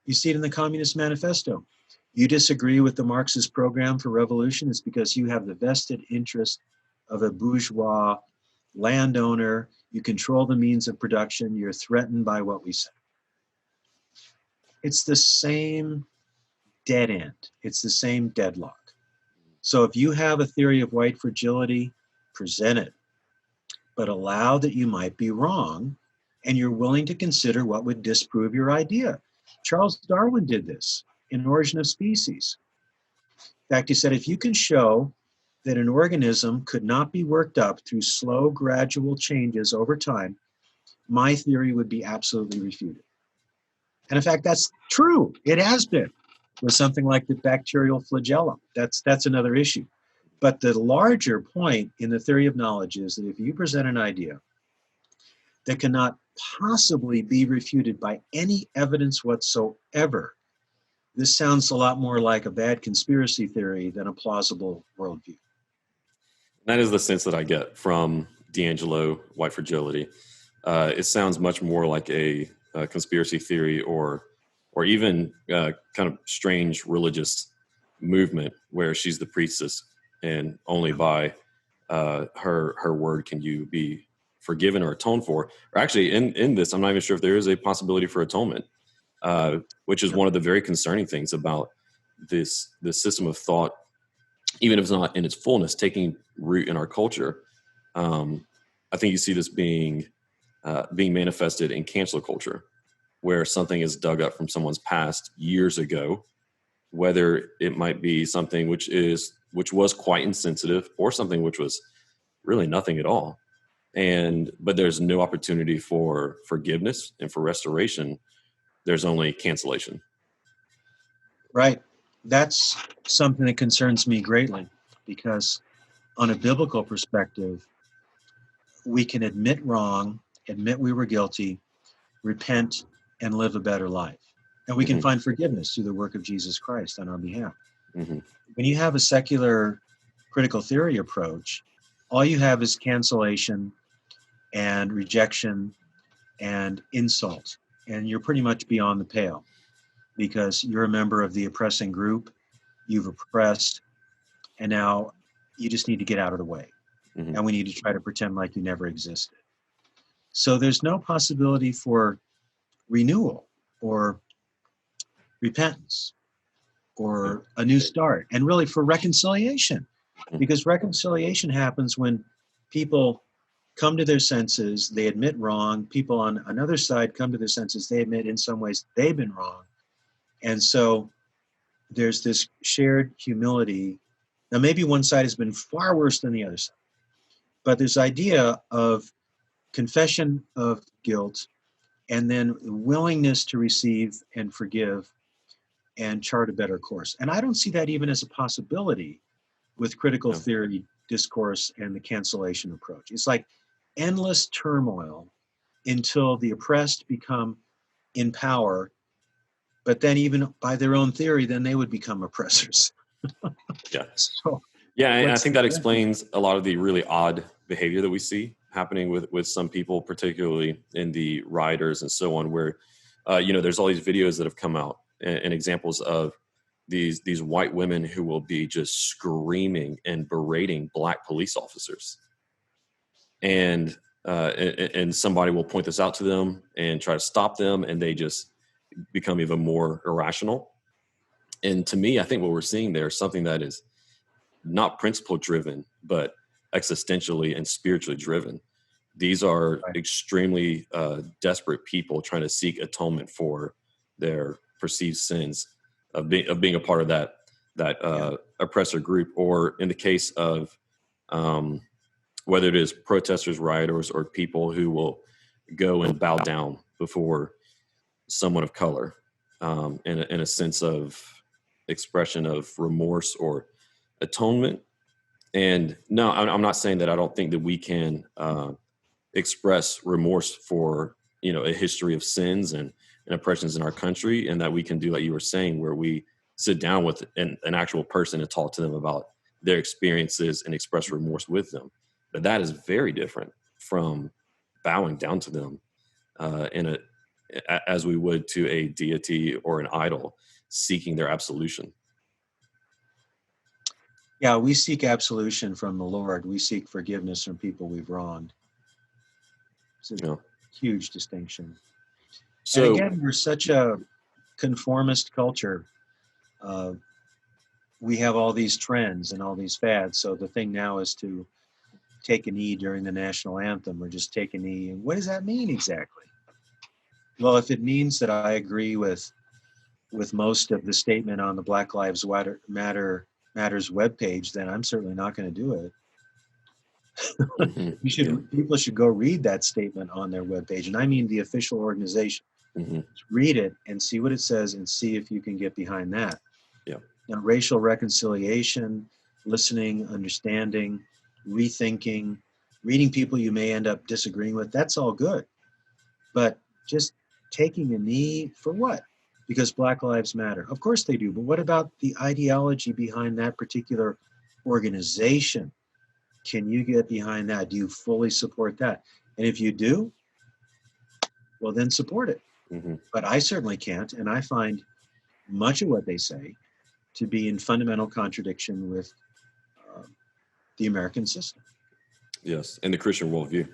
You see it in the Communist Manifesto. You disagree with the Marxist program for revolution, it's because you have the vested interest of a bourgeois landowner. You control the means of production. You're threatened by what we say. It's the same dead end. It's the same deadlock. So if you have a theory of white fragility, present it, but allow that you might be wrong, and you're willing to consider what would disprove your idea. Charles Darwin did this in Origin of Species. In fact, he said, if you can show that an organism could not be worked up through slow, gradual changes over time, my theory would be absolutely refuted. And in fact, that's true. It has been with something like the bacterial flagellum. That's another issue. But the larger point in the theory of knowledge is that if you present an idea that cannot possibly be refuted by any evidence whatsoever, this sounds a lot more like a bad conspiracy theory than a plausible worldview. That is the sense that I get from D'Angelo, White Fragility. It sounds much more like a conspiracy theory or even kind of strange religious movement where she's the priestess and only by her word can you be forgiven or atoned for. Or actually, in this, I'm not even sure if there is a possibility for atonement, which is one of the very concerning things about this system of thought, even if it's not in its fullness, taking root in our culture. I think you see this being manifested in cancel culture, where something is dug up from someone's past years ago, whether it might be something which was quite insensitive or something which was really nothing at all. But there's no opportunity for forgiveness and for restoration. There's only cancellation. Right. That's something that concerns me greatly, because on a biblical perspective, we can admit wrong, admit we were guilty, repent, and live a better life. And we can find forgiveness through the work of Jesus Christ on our behalf. Mm-hmm. When you have a secular critical theory approach, all you have is cancellation and rejection and insult. And you're pretty much beyond the pale because you're a member of the oppressing group, you've oppressed, and now you just need to get out of the way. Mm-hmm. And we need to try to pretend like you never existed. So there's no possibility for renewal or repentance or a new start, and really for reconciliation, because reconciliation happens when people come to their senses, they admit wrong. People on another side come to their senses, they admit in some ways they've been wrong. And so there's this shared humility. Now, maybe one side has been far worse than the other side, but this idea of confession of guilt and then willingness to receive and forgive and chart a better course. And I don't see that even as a possibility with critical theory discourse and the cancellation approach. It's like endless turmoil until the oppressed become in power, but then even by their own theory, then they would become oppressors. Yeah. So, yeah, and I think that explains a lot of the really odd behavior that we see happening with some people, particularly in the rioters and so on, where there's all these videos that have come out and examples of these white women who will be just screaming and berating black police officers, and somebody will point this out to them and try to stop them, and they just become even more irrational. And to me, I think what we're seeing there is something that is not principle driven, but existentially and spiritually driven. These are extremely desperate people trying to seek atonement for their perceived sins of being a part of that oppressor group, or in the case of whether it is protesters, rioters, or people who will go and bow down before someone of color, in a sense of expression of remorse or atonement. And no, I'm not saying that I don't think that we can express remorse for, a history of sins and oppressions in our country, and that we can do, like you were saying, where we sit down with an actual person and talk to them about their experiences and express remorse with them. But that is very different from bowing down to them as we would to a deity or an idol, seeking their absolution. Yeah, we seek absolution from the Lord. We seek forgiveness from people we've wronged. It's a huge distinction. So, and again, we're such a conformist culture. We have all these trends and all these fads. So the thing now is to take a knee during the national anthem, or just take a knee. And what does that mean exactly? Well, if it means that I agree with most of the statement on the Black Lives Matters webpage, then I'm certainly not going to do it. Mm-hmm. People should go read that statement on their webpage, and I mean the official organization. Mm-hmm. Read it and see what it says, and see if you can get behind that. Yeah. Now, racial reconciliation, listening, understanding, rethinking, reading people you may end up disagreeing with, that's all good. But just taking a knee for what? Because Black Lives Matter. Of course they do, but what about the ideology behind that particular organization? Can you get behind that? Do you fully support that? And if you do, well, then support it. Mm-hmm. But I certainly can't, and I find much of what they say to be in fundamental contradiction with the American system. Yes, and the Christian worldview.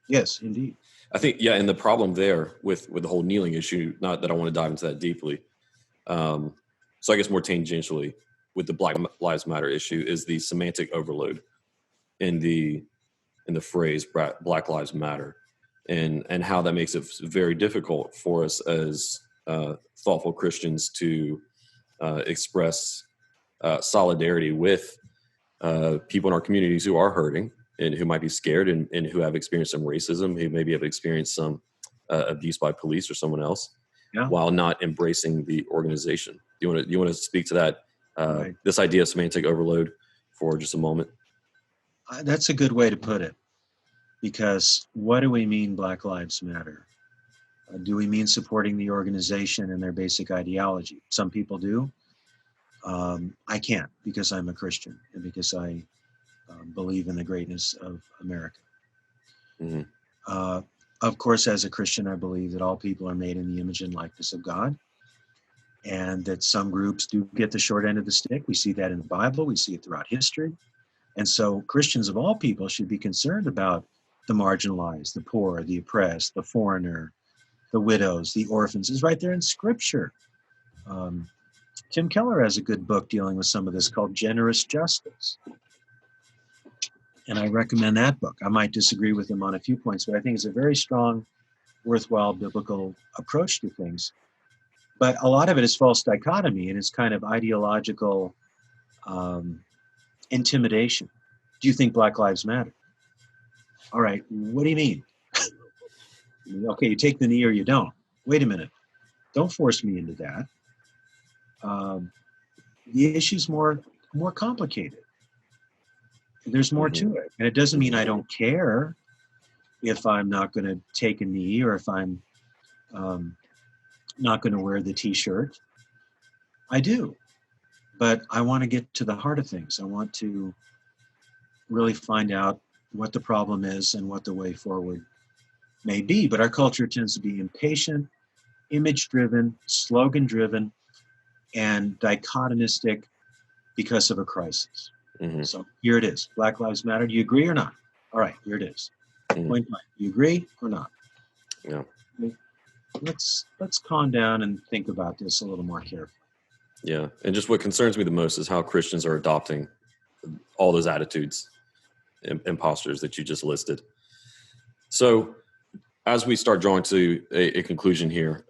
Yes, indeed. I think, yeah, and the problem there with the whole kneeling issue, not that I want to dive into that deeply, so I guess more tangentially with the Black Lives Matter issue, is the semantic overload in the phrase Black Lives Matter, and how that makes it very difficult for us as thoughtful Christians to express solidarity with people in our communities who are hurting and who might be scared and who have experienced some racism, who maybe have experienced some abuse by police or someone else, while not embracing the organization. Do you want to speak to that, right, this idea of semantic overload for just a moment? That's a good way to put it, because what do we mean Black Lives Matter? Do we mean supporting the organization and their basic ideology? Some people do. I can't, because I'm a Christian and because I believe in the greatness of America. Mm-hmm. Of course, as a Christian, I believe that all people are made in the image and likeness of God, and that some groups do get the short end of the stick. We see that in the Bible. We see it throughout history. And so Christians of all people should be concerned about the marginalized, the poor, the oppressed, the foreigner, the widows, the orphans. It's right there in Scripture. Tim Keller has a good book dealing with some of this called Generous Justice. And I recommend that book. I might disagree with him on a few points, but I think it's a very strong, worthwhile biblical approach to things. But a lot of it is false dichotomy, and it's kind of ideological intimidation. Do you think Black Lives Matter? All right, what do you mean? Okay, you take the knee or you don't. Wait a minute. Don't force me into that. The issue's more complicated. There's more to it. And it doesn't mean I don't care if I'm not going to take a knee, or if I'm not going to wear the T-shirt. I do. But I want to get to the heart of things. I want to really find out what the problem is and what the way forward may be. But our culture tends to be impatient, image-driven, slogan-driven, and dichotomistic because of a crisis. Mm-hmm. So here it is. Black Lives Matter. Do you agree or not? All right, here it is. Mm-hmm. Point blank. Do you agree or not? Yeah. Let's calm down and think about this a little more carefully. Yeah, and just what concerns me the most is how Christians are adopting all those attitudes and postures that you just listed. So as we start drawing to a conclusion here,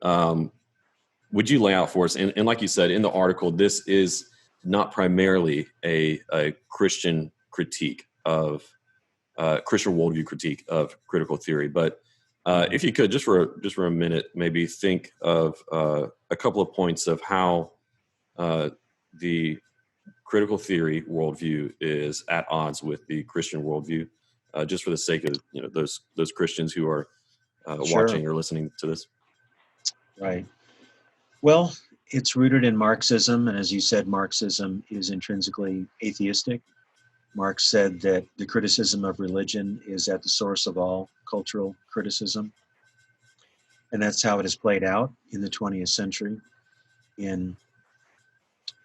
would you lay out for us, and like you said in the article, this is not primarily a Christian critique of Christian worldview critique of critical theory, but if you could just for a minute, maybe think of a couple of points of how the critical theory worldview is at odds with the Christian worldview, just for the sake of those Christians who are Sure. watching or listening to this? Right. Well, it's rooted in Marxism, and as you said, Marxism is intrinsically atheistic. Marx said that the criticism of religion is at the source of all cultural criticism, and that's how it has played out in the 20th century in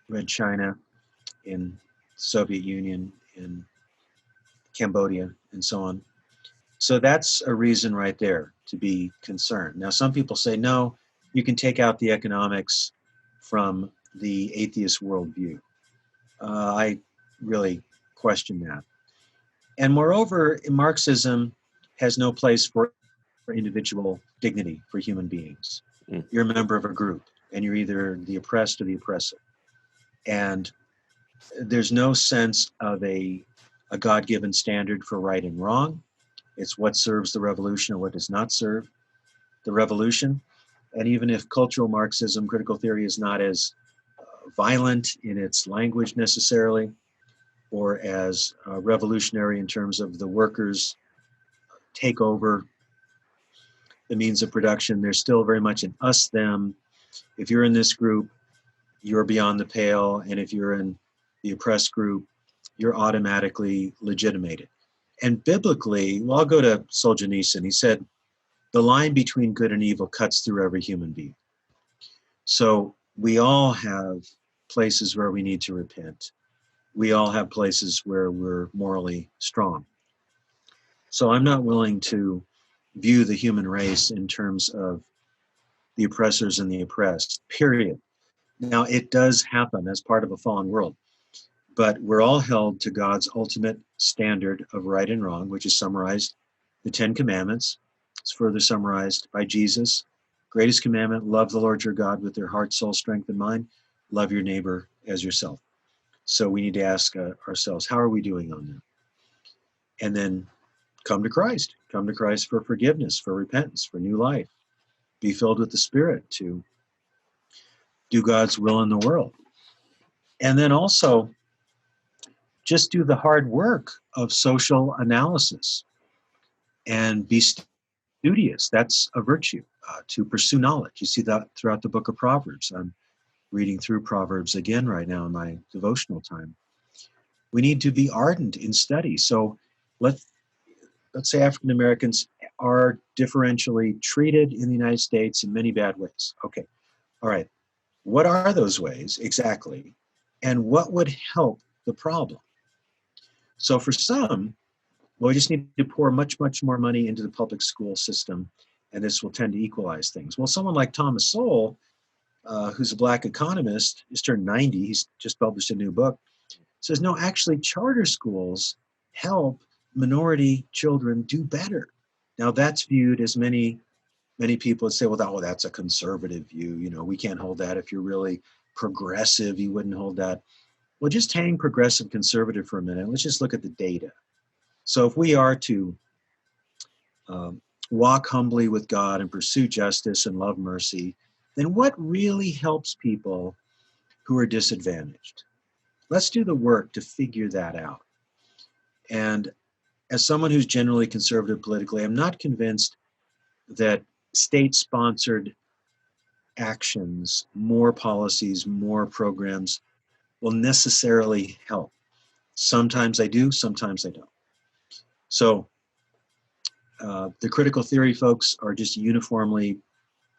Red China, in Soviet Union, in Cambodia, and so on. So that's a reason right there to be concerned. Now, some people say, no, you can take out the economics from the atheist worldview. I really question that. And moreover, Marxism has no place for individual dignity for human beings. Mm. You're a member of a group, and you're either the oppressed or the oppressor. And there's no sense of a God-given standard for right and wrong. It's what serves the revolution or what does not serve the revolution. And even if cultural Marxism, critical theory, is not as violent in its language necessarily, or as revolutionary in terms of the workers take over the means of production, there's still very much an us them. If you're in this group, you're beyond the pale. And if you're in the oppressed group, you're automatically legitimated. And biblically, well, I'll go to Solzhenitsyn. He said, the line between good and evil cuts through every human being. So we all have places where we need to repent. We all have places where we're morally strong. So I'm not willing to view the human race in terms of the oppressors and the oppressed, period. Now, it does happen as part of a fallen world, but we're all held to God's ultimate standard of right and wrong, which is summarized the Ten Commandments. It's further summarized by Jesus. Greatest commandment, love the Lord your God with your heart, soul, strength, and mind. Love your neighbor as yourself. So we need to ask ourselves, how are we doing on that? And then come to Christ. Come to Christ for forgiveness, for repentance, for new life. Be filled with the Spirit to do God's will in the world. And then also just do the hard work of social analysis and be studious. That's a virtue, to pursue knowledge. You see that throughout the book of Proverbs. I'm reading through Proverbs again right now in my devotional time. We need to be ardent in study. So let's say African Americans are differentially treated in the United States in many bad ways. Okay, all right. What are those ways exactly? And what would help the problem? So for some, well, we just need to pour much, much more money into the public school system, and this will tend to equalize things. Well, someone like Thomas Sowell, who's a black economist, he's turned 90, he's just published a new book, says, no, actually, charter schools help minority children do better. Now, that's viewed as many people would say, well, that's a conservative view. You know, we can't hold that. If you're really progressive, you wouldn't hold that. Well, just hang progressive conservative for a minute. Let's just look at the data. So if we are to walk humbly with God and pursue justice and love mercy, then what really helps people who are disadvantaged? Let's do the work to figure that out. And as someone who's generally conservative politically, I'm not convinced that state-sponsored actions, more policies, more programs will necessarily help. Sometimes I do, sometimes I don't. So the critical theory folks are just uniformly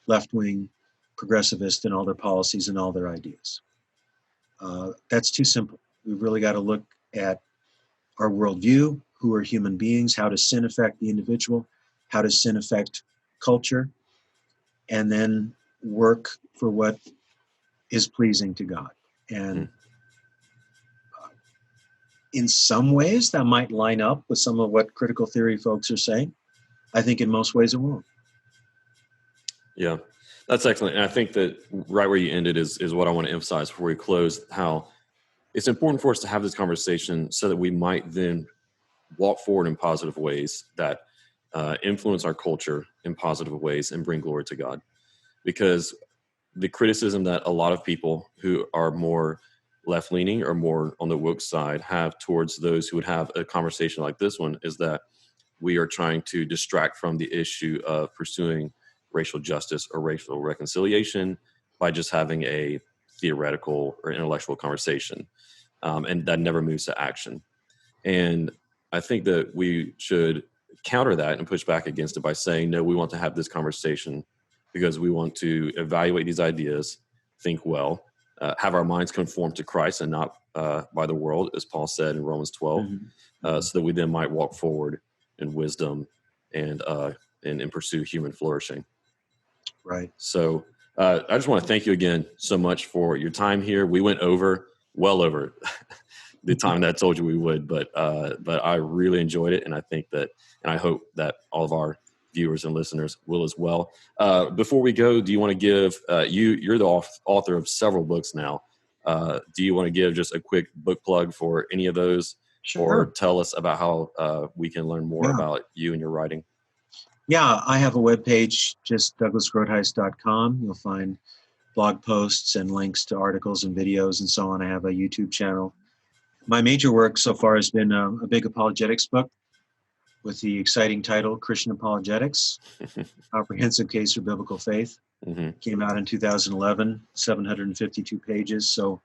left-wing progressivist in all their policies and all their ideas. That's too simple. We've really got to look at our worldview, who are human beings, how does sin affect the individual, how does sin affect culture, and then work for what is pleasing to God. And in some ways, that might line up with some of what critical theory folks are saying. I think in most ways it won't. Yeah, that's excellent. And I think that right where you ended is what I want to emphasize before we close, how it's important for us to have this conversation so that we might then walk forward in positive ways that influence our culture in positive ways and bring glory to God. Because the criticism that a lot of people who are more left-leaning or more on the woke side have towards those who would have a conversation like this one is that we are trying to distract from the issue of pursuing racial justice or racial reconciliation by just having a theoretical or intellectual conversation. And that never moves to action. And I think that we should counter that and push back against it by saying, no, we want to have this conversation because we want to evaluate these ideas, think well, have our minds conform to Christ and not by the world, as Paul said in Romans 12, so that we then might walk forward in wisdom and pursue human flourishing. Right. So I just want to thank you again so much for your time here. We went well over the time that I told you we would, but I really enjoyed it, and I hope that all of our viewers and listeners will as well. Before we go, do you want to give you're the author of several books now? Do you want to give just a quick book plug for any of those? Sure. Or tell us about how we can learn more about you and your writing? Yeah, I have a webpage, just douglasgroothuis.com. You'll find blog posts and links to articles and videos and so on. I have a YouTube channel. My major work so far has been a big apologetics book with the exciting title, Christian Apologetics, Comprehensive Case for Biblical Faith. Came out in 2011, 752 pages. So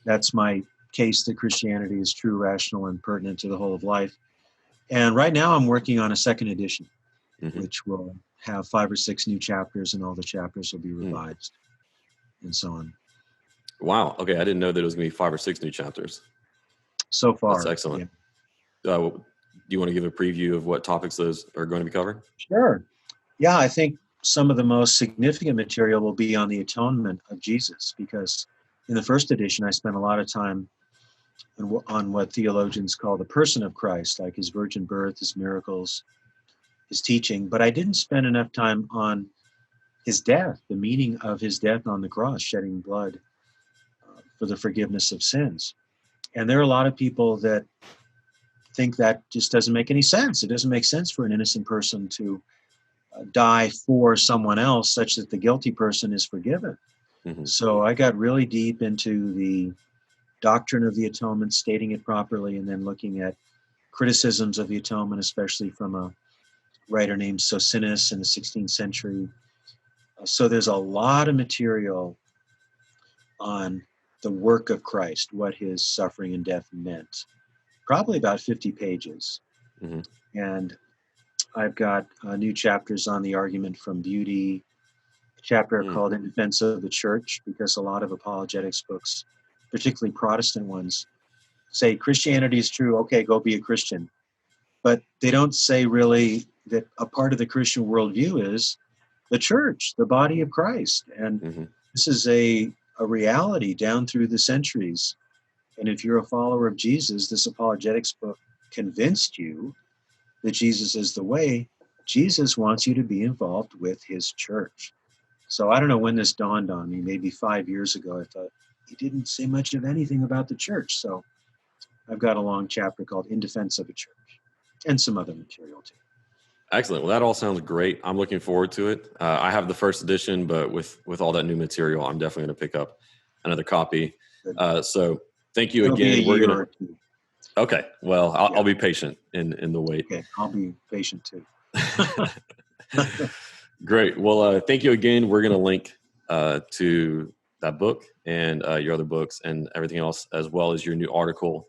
that's my case that Christianity is true, rational, and pertinent to the whole of life. And right now I'm working on a second edition, which will have 5 or 6 new chapters, and all the chapters will be revised and so on. Wow. Okay. I didn't know that it was going to be 5 or 6 new chapters. So far. That's excellent. Yeah. Do you want to give a preview of what topics those are going to be covering? Sure. Yeah, I think some of the most significant material will be on the atonement of Jesus, because in the first edition, I spent a lot of time on what theologians call the person of Christ, like his virgin birth, his miracles, his teaching, but I didn't spend enough time on his death, the meaning of his death on the cross, shedding blood for the forgiveness of sins. And there are a lot of people that think that just doesn't make any sense. It doesn't make sense for an innocent person to die for someone else such that the guilty person is forgiven. So I got really deep into the doctrine of the atonement, stating it properly, and then looking at criticisms of the atonement, especially from a writer named Socinus in the 16th century. So there's a lot of material on the work of Christ, what his suffering and death meant. Probably about 50 pages. And I've got new chapters on the argument from beauty, a chapter called In Defense of the Church, because a lot of apologetics books, particularly Protestant ones, say Christianity is true, okay, go be a Christian. But they don't say really that a part of the Christian worldview is the church, the body of Christ. And this is a reality down through the centuries. And if you're a follower of Jesus, this apologetics book convinced you that Jesus is the way. Jesus wants you to be involved with his church. So I don't know when this dawned on me, maybe 5 years ago. I thought, he didn't say much of anything about the church. So I've got a long chapter called In Defense of a Church, and some other material too. Excellent. Well, that all sounds great. I'm looking forward to it. I have the first edition, but with all that new material, I'm definitely going to pick up another copy. So thank you again. Okay. Well, I'll be patient in the wait. Okay. I'll be patient too. Great. Well, thank you again. We're going to link to that book and your other books and everything else, as well as your new article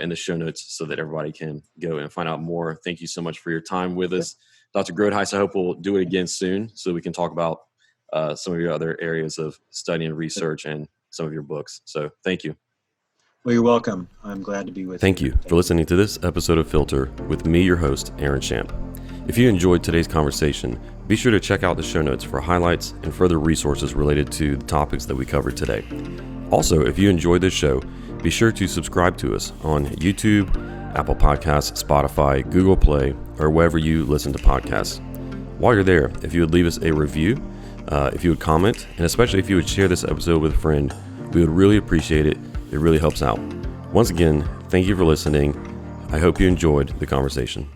in the show notes, so that everybody can go and find out more. Thank you so much for your time with us. Dr. Groothuis, I hope we'll do it again soon so we can talk about some of your other areas of study and research and some of your books. So thank you. Well, you're welcome. I'm glad to be with you. Thank you for listening to this episode of Filter with me, your host, Aaron Champ. If you enjoyed today's conversation, be sure to check out the show notes for highlights and further resources related to the topics that we covered today. Also, if you enjoyed this show, be sure to subscribe to us on YouTube, Apple Podcasts, Spotify, Google Play, or wherever you listen to podcasts. While you're there, if you would leave us a review, if you would comment, and especially if you would share this episode with a friend, we would really appreciate it. It really helps out. Once again, thank you for listening. I hope you enjoyed the conversation.